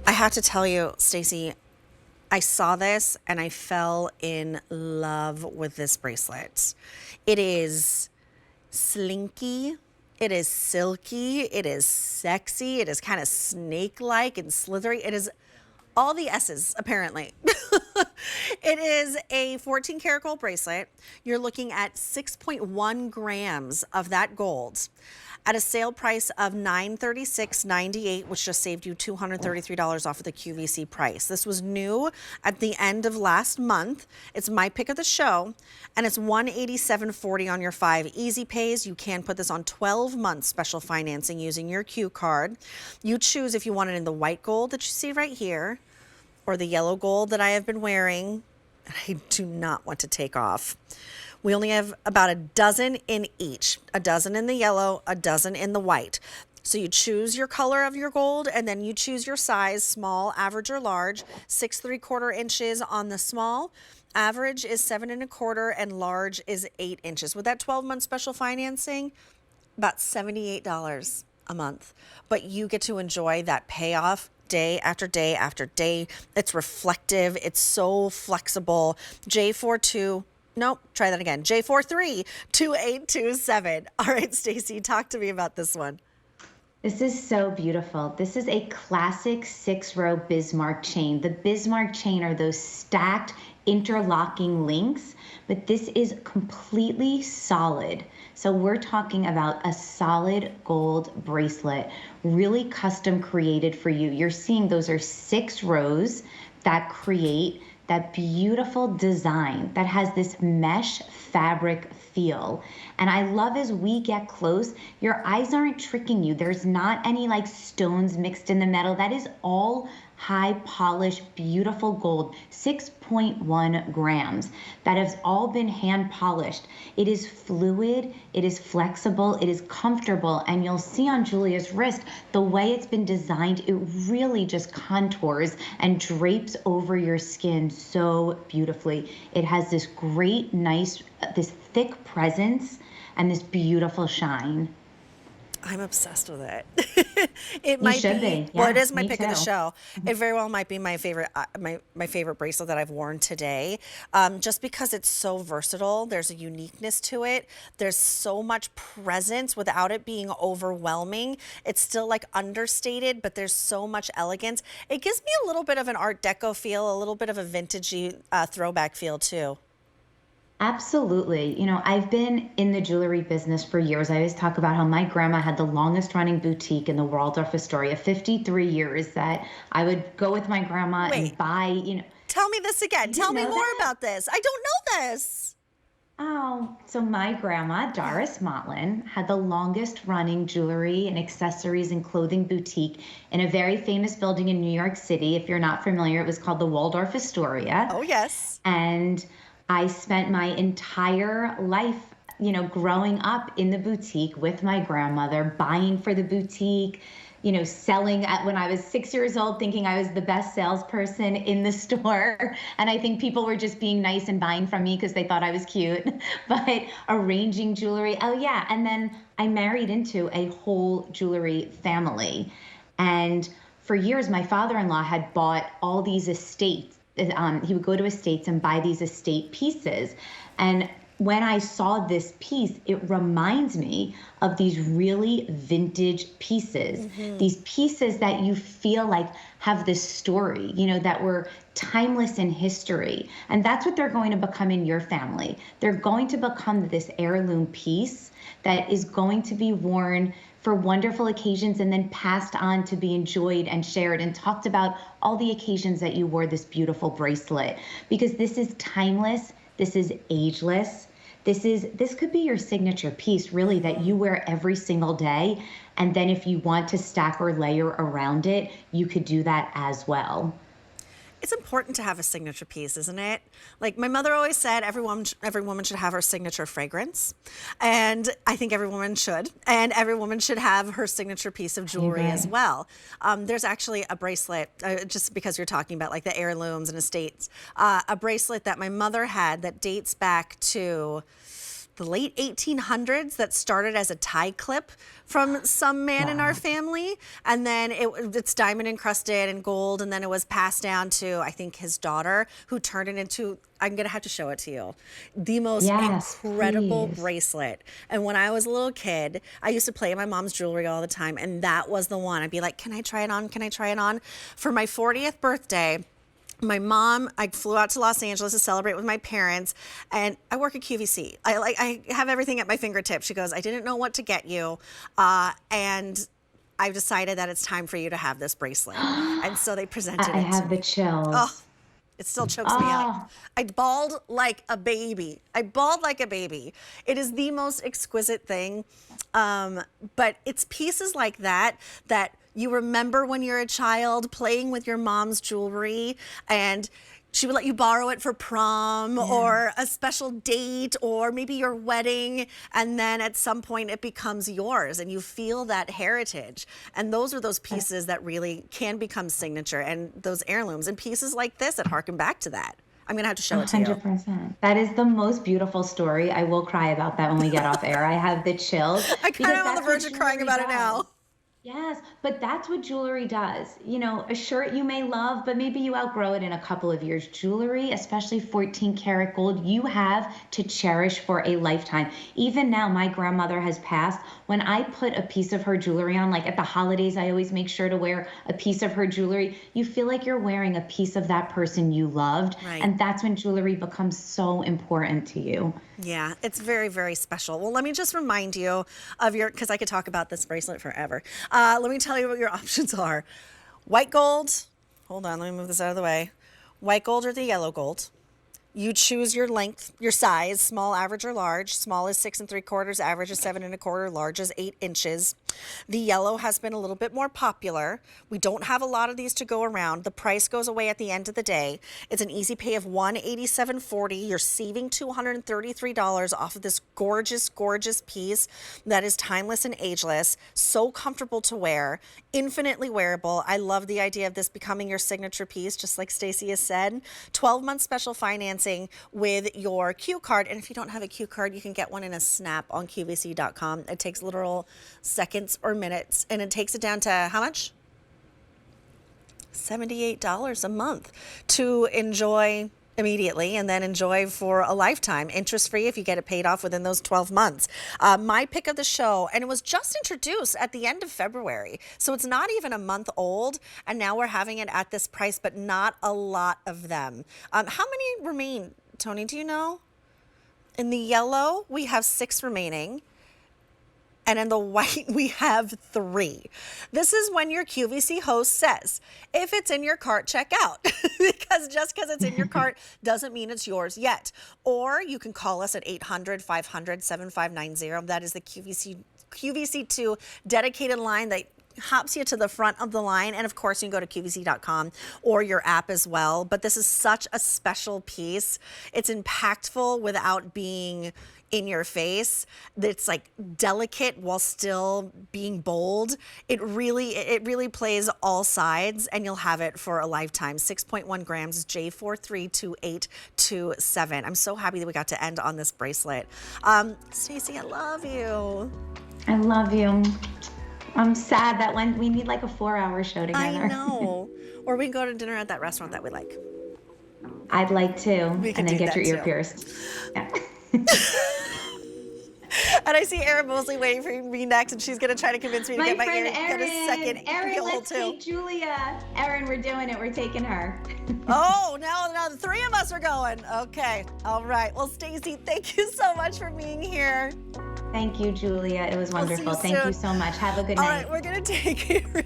I have to tell you, Stacey, I saw this and I fell in love with this bracelet. It is slinky. It is silky. It is sexy. It is kind of snake-like and slithery. It is all the S's, apparently. It is a 14 karat gold bracelet. You're looking at 6.1 grams of that gold at a sale price of $936.98, which just saved you $233 off of the QVC price. This was new at the end of last month. It's my pick of the show, and it's $187.40 on your 5 easy pays. You can put this on 12 months special financing using your Q card. You choose if you want it in the white gold that you see right here, or the yellow gold that I have been wearing. I do not want to take off. We only have about a dozen in each, a dozen in the yellow, a dozen in the white. So you choose your color of your gold, and then you choose your size, small, average, or large. 6¾ inches on the small. Average is 7¼ and large is 8 inches. With that 12-month special financing, about $78 a month. But you get to enjoy that payoff day after day after day. It's reflective. It's so flexible. J42. Nope, try that again. J432827. All right, Stacey, talk to me about this one. This is so beautiful. This is a classic 6-row Bismarck chain. The Bismarck chain are those stacked interlocking links, but this is completely solid. So we're talking about a solid gold bracelet, really custom created for you. You're seeing those are 6 rows that create that beautiful design that has this mesh fabric feel. And I love as we get close, your eyes aren't tricking you. There's not any like stones mixed in the metal. That is all high polished, beautiful gold, 6.1 grams. That has all been hand polished. It is fluid, it is flexible, it is comfortable, and you'll see on Julia's wrist, the way it's been designed, it really just contours and drapes over your skin so beautifully. It has this great, nice, this thick presence and this beautiful shine. I'm obsessed with it. It You might should be, be. well, it Yeah, is my me pick of the too. show. It very well might be my favorite, my favorite bracelet that I've worn today. Just because it's so versatile, there's a uniqueness to it. There's so much presence without it being overwhelming. It's still like understated, but there's so much elegance. It gives me a little bit of an Art Deco feel, a little bit of a vintagey throwback feel too. Absolutely. I've been in the jewelry business for years. I always talk about how my grandma had the longest running boutique in the Waldorf Astoria, 53 years, that I would go with my grandma and Wait, buy. tell me this again. You Tell didn't me know more that? about this. I don't know this. Oh, so my grandma, Doris Motlin, had the longest running jewelry and accessories and clothing boutique in a very famous building in New York City. If you're not familiar, it was called the Waldorf Astoria. Oh, yes. And I spent my entire life, growing up in the boutique with my grandmother, buying for the boutique, selling at when I was 6 years old, thinking I was the best salesperson in the store. And I think people were just being nice and buying from me because they thought I was cute, but arranging jewelry. Oh, yeah. And then I married into a whole jewelry family. And for years, my father-in-law had bought all these estates. He would go to estates and buy these estate pieces. And when I saw this piece, it reminds me of these really vintage pieces, these pieces that you feel like have this story, that were timeless in history. And that's what they're going to become in your family. They're going to become this heirloom piece that is going to be worn for wonderful occasions and then passed on to be enjoyed and shared and talked about all the occasions that you wore this beautiful bracelet. Because this is timeless, this is ageless. This could be your signature piece, really, that you wear every single day. And then if you want to stack or layer around it, you could do that as well. It's important to have a signature piece, isn't it? Like my mother always said, every woman should have her signature fragrance. And I think every woman should. And every woman should have her signature piece of jewelry as Amen. well. There's actually a bracelet, just because you're talking about like the heirlooms and estates, a bracelet that my mother had that dates back to the late 1800s that started as a tie clip from some man in our family. And then it's diamond encrusted and gold. And then it was passed down to, I think, his daughter, who turned it into, I'm going to have to show it to you, the most incredible bracelet. And when I was a little kid, I used to play in my mom's jewelry all the time. And that was the one. I'd be like, can I try it on? Can I try it on? For my 40th birthday, my mom, I flew out to Los Angeles to celebrate with my parents, and I work at QVC. I have everything at my fingertips. She goes, I didn't know what to get you, and I've decided that it's time for you to have this bracelet. And so they presented it to me. I have the chills. Oh, it still chokes me up. I bawled like a baby. It is the most exquisite thing, but it's pieces like that you remember when you're a child playing with your mom's jewelry, and she would let you borrow it for prom or a special date or maybe your wedding. And then at some point it becomes yours and you feel that heritage. And those are those pieces that really can become signature, and those heirlooms and pieces like this that harken back to that. I'm going to have to show it to you. 100%. That is the most beautiful story. I will cry about that when we get off air. I have the chills. I kind of on the verge of crying about it now. Yes, but that's what jewelry does. You know, a shirt you may love, but maybe you outgrow it in a couple of years. Jewelry, especially 14 karat gold, you have to cherish for a lifetime. Even now, my grandmother has passed. When I put a piece of her jewelry on, like at the holidays, I always make sure to wear a piece of her jewelry. You feel like you're wearing a piece of that person you loved. Right. And that's when jewelry becomes so important to you. Yeah, it's very, very special. Well, let me just remind you of because I could talk about this bracelet forever. Let me tell you what your options are. White gold. Hold on, let me move this out of the way. White gold or the yellow gold. You choose your length, your size, small, average, or large. Small is 6 3/4, average is 7 1/4, large is 8 inches. The yellow has been a little bit more popular. We don't have a lot of these to go around. The price goes away at the end of the day. It's an easy pay of $187.40. You're saving $233 off of this gorgeous, gorgeous piece that is timeless and ageless. So comfortable to wear, infinitely wearable. I love the idea of this becoming your signature piece, just like Stacey has said. 12-month special financing with your Q card. And if you don't have a Q card, you can get one in a snap on QVC.com. It takes literal seconds or minutes, and it takes it down to how much? $78 a month to enjoy immediately and then enjoy for a lifetime, interest-free if you get it paid off within those 12 months. My pick of the show, and it was just introduced at the end of February, so it's not even a month old, and now we're having it at this price, but not a lot of them. How many remain, Tony, do you know? In the yellow, we have 6 remaining. And in the white, we have 3. This is when your QVC host says, if it's in your cart, check out. Because just because it's in your cart doesn't mean it's yours yet. Or you can call us at 800-500-7590. That is the QVC2 dedicated line that hops you to the front of the line. And of course, you can go to QVC.com or your app as well. But this is such a special piece. It's impactful without being in your face. It's like delicate while still being bold. It really plays all sides, and you'll have it for a lifetime. 6.1 grams, J432827. I'm so happy that we got to end on this bracelet. Stacey, I love you. I love you. I'm sad that we need like a 4-hour show together. I know. Or we can go to dinner at that restaurant that we like. I'd like to. We can and then do get your that ear too. pierced. Yeah. And I see Erin Mosley waiting for me next, and she's going to try to convince me to get my ear get a second Erin, earhole let's too. take Julia. Erin, we're doing it. We're taking her. Oh, now the 3 of us are going. Okay. All right. Well, Stacey, thank you so much for being here. Thank you, Julia. It was wonderful. Thank you so much. Have a good night. All right. We're going to take